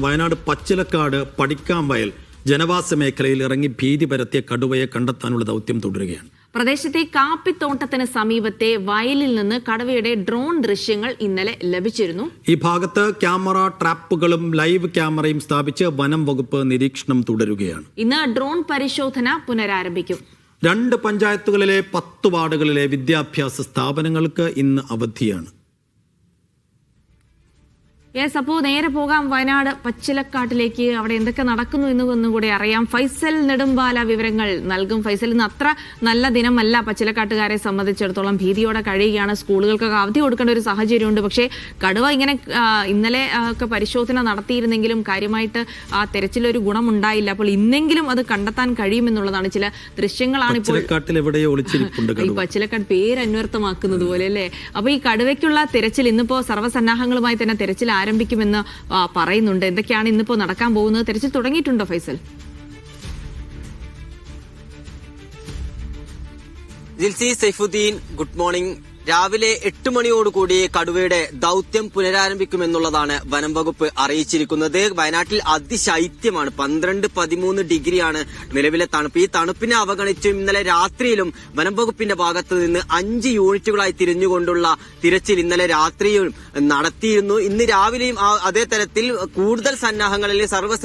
വയനാട് പച്ചിലക്കാട് പടിക്കാംവയൽ ജനവാസ മേഖലയിൽ ഇറങ്ങി ഭീതി പരത്തിയ കടുവയെ കണ്ടെത്താനുള്ള ദൗത്യം തുടരുകയാണ്. പ്രദേശത്തെ കാപ്പിത്തോട്ടത്തിന് സമീപത്തെ വയലിൽ നിന്ന് കടുവയുടെ ഡ്രോൺ ദൃശ്യങ്ങൾ ഇന്നലെ ലഭിച്ചിരുന്നു. ഈ ഭാഗത്ത് ക്യാമറ ട്രാപ്പുകളും ലൈവ് ക്യാമറയും സ്ഥാപിച്ച് വനം വകുപ്പ് നിരീക്ഷണം തുടരുകയാണ്. ഇന്ന് ഡ്രോൺ പരിശോധന പുനരാരംഭിക്കും. 2 പഞ്ചായത്തുകളിലെ 10 വാർഡുകളിലെ വിദ്യാഭ്യാസ സ്ഥാപനങ്ങൾക്ക് ഇന്ന് അവധിയാണ്. അപ്പോൾ നേരെ പോകാം വയനാട് പച്ചിലക്കാട്ടിലേക്ക്. അവിടെ എന്തൊക്കെ നടക്കുന്നു എന്ന് കൂടെ അറിയാം. ഫൈസൽ നെടുമ്പാല വിവരങ്ങൾ നൽകും. ഫൈസൽ, ഇന്ന് അത്ര നല്ല ദിനമല്ല പച്ചിലക്കാട്ടുകാരെ സംബന്ധിച്ചിടത്തോളം. ഭീതിയോടെ കഴിയുകയാണ്. സ്കൂളുകൾക്കൊക്കെ അവധി കൊടുക്കേണ്ട ഒരു സാഹചര്യമുണ്ട്. പക്ഷേ കടുവ ഇങ്ങനെ ഇന്നലെ ഒക്കെ പരിശോധന നടത്തിയിരുന്നെങ്കിലും കാര്യമായിട്ട് ആ തെരച്ചിലൊരു ഗുണമുണ്ടായില്ല. അപ്പോൾ ഇന്നെങ്കിലും അത് കണ്ടെത്താൻ കഴിയുമെന്നുള്ളതാണ്. ചില ദൃശ്യങ്ങളാണ് ഇപ്പോൾ ഈ പച്ചിലക്കാട് പേര് അന്വർത്ഥമാക്കുന്നത് പോലെ അല്ലേ. അപ്പൊ ഈ കടുവയ്ക്കുള്ള തെരച്ചിൽ ഇന്നിപ്പോ സർവ്വസന്നാഹങ്ങളുമായി തന്നെ തെരച്ചിൽ ആരംഭിക്കുമെന്ന് പറയുന്നുണ്ട്. എന്തൊക്കെയാണ് ഇന്നിപ്പോ നടക്കാൻ പോകുന്നത്? തെരച്ചിൽ തുടങ്ങിയിട്ടുണ്ടോ ഫൈസൽ? Jilsy Saifuddin, good morning. രാവിലെ 8 മണിയോടുകൂടി കടുവയുടെ ദൌത്യം പുനരാരംഭിക്കുമെന്നുള്ളതാണ് വനം വകുപ്പ് അറിയിച്ചിരിക്കുന്നത്. വയനാട്ടിൽ അതിശൈത്യമാണ്. 12-13 ഡിഗ്രിയാണ് നിലവിലെ തണുപ്പ്. ഈ തണുപ്പിനെ അവഗണിച്ചും ഇന്നലെ രാത്രിയിലും വനം വകുപ്പിന്റെ ഭാഗത്ത് നിന്ന് 5 യൂണിറ്റുകളായി തിരിഞ്ഞുകൊണ്ടുള്ള തിരച്ചിൽ ഇന്നലെ രാത്രിയും നടത്തിയിരുന്നു. ഇന്ന് രാവിലെയും അതേ തരത്തിൽ കൂടുതൽ സന്നാഹങ്ങളിൽ സർവ്വ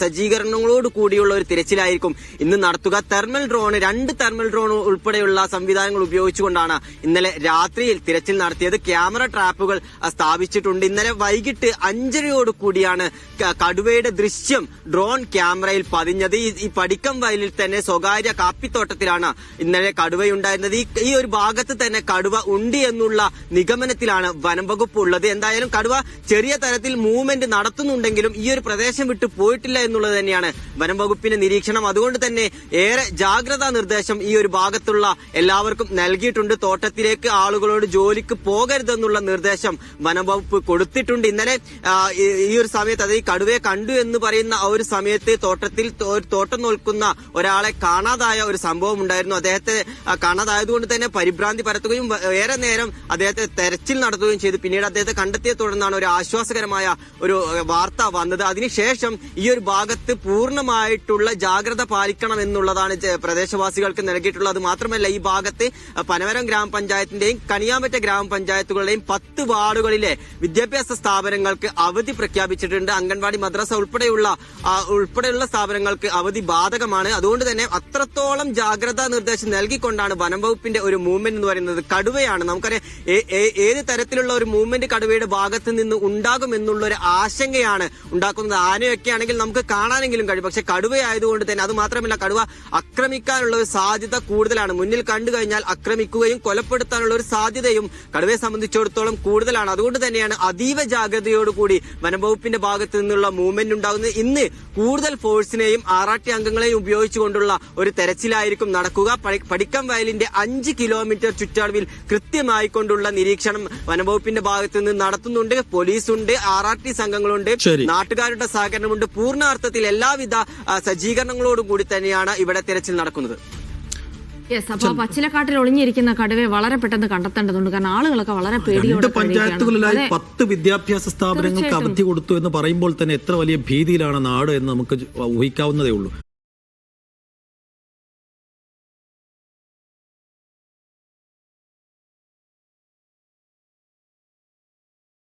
സജ്ജീകരണങ്ങളോട് കൂടിയുള്ള ഒരു തിരച്ചിലായിരിക്കും ഇന്ന് നടത്തുക. തെർമൽ ഡ്രോൺ, 2 തെർമൽ ഡ്രോൺ ഉൾപ്പെടെയുള്ള സംവിധാനങ്ങൾ ഉപയോഗിച്ചുകൊണ്ടാണ് ഇന്നലെ രാത്രിയിൽ തിരച്ചിൽ നടത്തിയത്. ക്യാമറ ട്രാപ്പുകൾ സ്ഥാപിച്ചിട്ടുണ്ട്. ഇന്നലെ വൈകിട്ട് 5:30 കൂടിയാണ് കടുവയുടെ ദൃശ്യം ഡ്രോൺ ക്യാമറയിൽ പതിഞ്ഞത്. ഈ പടിക്കം വയലിൽ തന്നെ സ്വകാര്യ കാപ്പിത്തോട്ടത്തിലാണ് ഇന്നലെ കടുവയുണ്ടായിരുന്നത്. ഈ ഒരു ഭാഗത്ത് തന്നെ കടുവ ഉണ്ട് എന്നുള്ള നിഗമനത്തിലാണ് വനം വകുപ്പ് ഉള്ളത്. എന്തായാലും കടുവ ചെറിയ തരത്തിൽ മൂവ്മെന്റ് നടത്തുന്നുണ്ടെങ്കിലും ഈ ഒരു പ്രദേശം വിട്ടു പോയിട്ടില്ല എന്നുള്ളത് തന്നെയാണ് വനം വകുപ്പിന്റെ നിരീക്ഷണം. അതുകൊണ്ട് തന്നെ ഏറെ ജാഗ്രതാ നിർദ്ദേശം ഈ ഒരു ഭാഗത്തുള്ള എല്ലാവർക്കും നൽകിയിട്ടുണ്ട്. തോട്ടത്തിലേക്ക് ആളുകളോട് ജോലിക്ക് പോകരുതെന്നുള്ള നിർദ്ദേശം വനംവകുപ്പ് കൊടുത്തിട്ടുണ്ട്. ഇന്നലെ ഈ ഒരു സമയത്ത്, അതായത് ഈ കടുവയെ കണ്ടു എന്ന് പറയുന്ന ആ ഒരു സമയത്ത് തോട്ടത്തിൽ തോട്ടം നോക്കുന്ന ഒരാളെ കാണാതായ ഒരു സംഭവം ഉണ്ടായിരുന്നു. അദ്ദേഹത്തെ കാണാതായതുകൊണ്ട് തന്നെ പരിഭ്രാന്തി പരത്തുകയും ഏറെ നേരം അദ്ദേഹത്തെ തെരച്ചിൽ നടത്തുകയും ചെയ്തു. പിന്നീട് അദ്ദേഹത്തെ കണ്ടെത്തിയെ തുടർന്നാണ് ഒരു ആശ്വാസകരമായ ഒരു വാർത്ത വന്നത്. അതിനുശേഷം ഈ ഒരു ഭാഗത്ത് പൂർണ്ണമായിട്ടുള്ള ജാഗ്രത പാലിക്കണം എന്നുള്ളതാണ് പ്രദേശവാസികൾക്ക് നൽകിയിട്ടുള്ളത്. മാത്രമല്ല ഈ ഭാഗത്ത് പനമരം ഗ്രാമപഞ്ചായത്തിന്റെയും കണിയാമ്പറ്റ ഗ്രാമപഞ്ചായത്തുകളുടെയും 10 വാർഡുകളിലെ വിദ്യാഭ്യാസ സ്ഥാപനങ്ങൾക്ക് അവധി പ്രഖ്യാപിച്ചിട്ടുണ്ട്. അംഗൻവാടി, മദ്രസ ഉൾപ്പെടെയുള്ള സ്ഥാപനങ്ങൾക്ക് അവധി ബാധകമാണ്. അതുകൊണ്ട് തന്നെ അത്രത്തോളം ജാഗ്രതാ നിർദ്ദേശം നൽകിക്കൊണ്ടാണ് വനം വകുപ്പിന്റെ ഒരു മൂവ്മെന്റ് എന്ന് പറയുന്നത്. കടുവയാണ്, നമുക്കറിയാം ഏത് തരത്തിലുള്ള ഒരു മൂവ്മെന്റ് കടുവയുടെ ഭാഗത്ത് നിന്ന് ഉണ്ടാകും എന്നുള്ള ഒരു ആശങ്കയാണ് ഉണ്ടാക്കുന്നത്. ആനയൊക്കെ ആണെങ്കിൽ നമുക്ക് കാണാനെങ്കിലും കഴിയും. പക്ഷെ കടുവയായതുകൊണ്ട് തന്നെ, അത് മാത്രമല്ല കടുവ ആക്രമിക്കാനുള്ള ഒരു സാധ്യത കൂടുതലാണ്. മുന്നിൽ കണ്ടു കഴിഞ്ഞാൽ ആക്രമിക്കുകയും കൊലപ്പെടുത്താനുള്ള ഒരു സാധ്യതയും കടുവയെ സംബന്ധിച്ചിടത്തോളം കൂടുതലാണ്. അതുകൊണ്ട് തന്നെയാണ് അതീവ ജാഗ്രതയോടുകൂടി വനംവകുപ്പിന്റെ ഭാഗത്തു നിന്നുള്ള മൂവ്മെന്റ് ഉണ്ടാകുന്നത്. ഇന്ന് കൂടുതൽ ഫോഴ്സിനെയും ആറാട്ടി അംഗങ്ങളെയും ഉപയോഗിച്ചുകൊണ്ടുള്ള ഒരു തെരച്ചിലായിരിക്കും നടക്കുക. പടിക്കം വയലിന്റെ 5 കിലോമീറ്റർ ചുറ്റളവിൽ കൃത്യമായിക്കൊണ്ടുള്ള നിരീക്ഷണം വനംവകുപ്പിന്റെ ഭാഗത്തു നിന്ന് നടത്തുന്നുണ്ട്. പോലീസുണ്ട്, ആറാട്ടി സംഘങ്ങളുണ്ട്, നാട്ടുകാരുടെ സഹകരണമുണ്ട്. പൂർണ്ണാർത്ഥത്തിൽ എല്ലാവിധ സജ്ജീകരണങ്ങളോടും കൂടി തന്നെയാണ് ഇവിടെ തെരച്ചിൽ നടക്കുന്നത്. അപ്പോൾ പച്ചിലക്കാട്ടിൽ ഒളിഞ്ഞിരിക്കുന്ന കടുവയെ വളരെ പെട്ടെന്ന് കണ്ടെത്തേണ്ടതുണ്ട്. കാരണം ആളുകളൊക്കെ വളരെ പേടിയോടെ. 2 പഞ്ചായത്തുകളിലായി 10 വിദ്യാഭ്യാസ സ്ഥാപനങ്ങൾക്ക് അവധി കൊടുത്തു എന്ന് പറയുമ്പോൾ തന്നെ എത്ര വലിയ ഭീതിയിലാണ് നാട് എന്ന് നമുക്ക് ഊഹിക്കാവുന്നതേ ഉള്ളൂ.